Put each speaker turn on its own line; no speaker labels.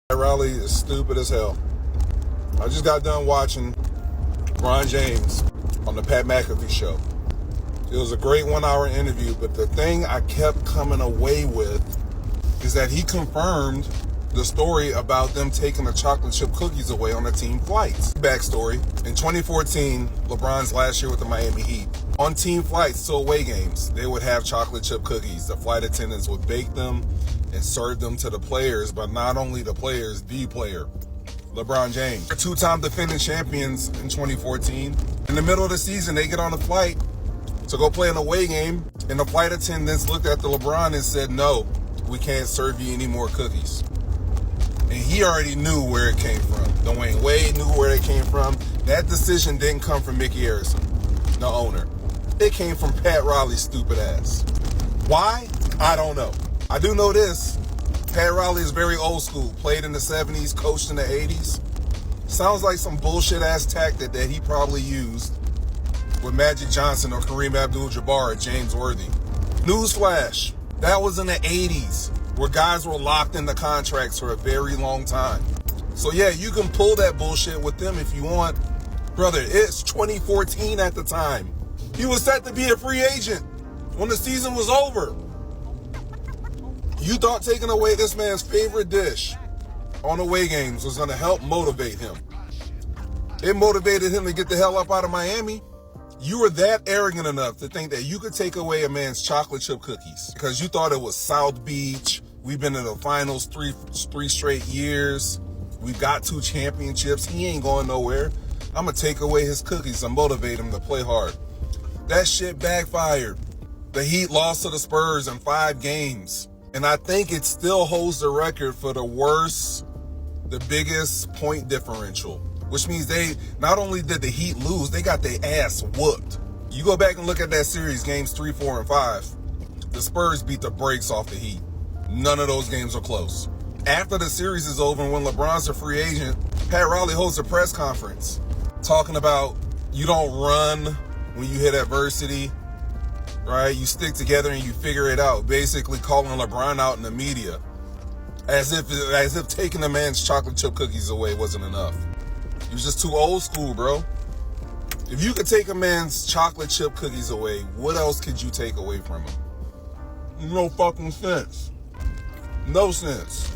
That rally is stupid as hell. I just got done watching LeBron James on the Pat McAfee show. It was a great 1 hour interview, but the thing I kept coming away with is that he confirmed the story about them taking the chocolate chip cookies away on the team flights. Backstory, in 2014, LeBron's last year with the Miami Heat, on team flights to away games, they would have chocolate chip cookies. The flight attendants would bake them and serve them to the players, but not only the players, the player, LeBron James. Two-time defending champions in 2014. In the middle of the season, they get on a flight to go play an away game, and the flight attendants looked at the LeBron and said, "No, we can't serve you any more cookies." And he already knew where it came from. Dwayne Wade knew where it came from. That decision didn't come from Mickey Harrison, the owner. It came from Pat Riley's stupid ass. Why? I don't know. I do know this. Pat Riley is very old school. Played in the 70s, coached in the 80s. Sounds like some bullshit ass tactic that he probably used with Magic Johnson or Kareem Abdul-Jabbar or James Worthy. Newsflash, that was in the 80s where guys were locked into contracts for a very long time. So yeah, you can pull that bullshit with them if you want. Brother, it's 2014 at the time. He was set to be a free agent when the season was over. You thought taking away this man's favorite dish on away games was going to help motivate him. It motivated him to get the hell up out of Miami. You were that arrogant enough to think that you could take away a man's chocolate chip cookies because you thought it was South Beach. We've been in the finals three straight years. We've got 2 championships. He ain't going nowhere. I'm going to take away his cookies and motivate him to play hard. That shit backfired. The Heat lost to the Spurs in 5 games. And I think it still holds the record for the biggest point differential, which means they not only did the Heat lose, they got their ass whooped. You go back and look at that series, games 3, 4, and 5. The Spurs beat the brakes off the Heat. None of those games are close. After the series is over, when LeBron's a free agent, Pat Riley holds a press conference talking about you don't run when you hit adversity. Right? You stick together and you figure it out. Basically calling LeBron out in the media as if taking the man's chocolate chip cookies away wasn't enough. He was just too old school, bro. If you could take a man's chocolate chip cookies away, what else could you take away from him? No fucking sense. No sense.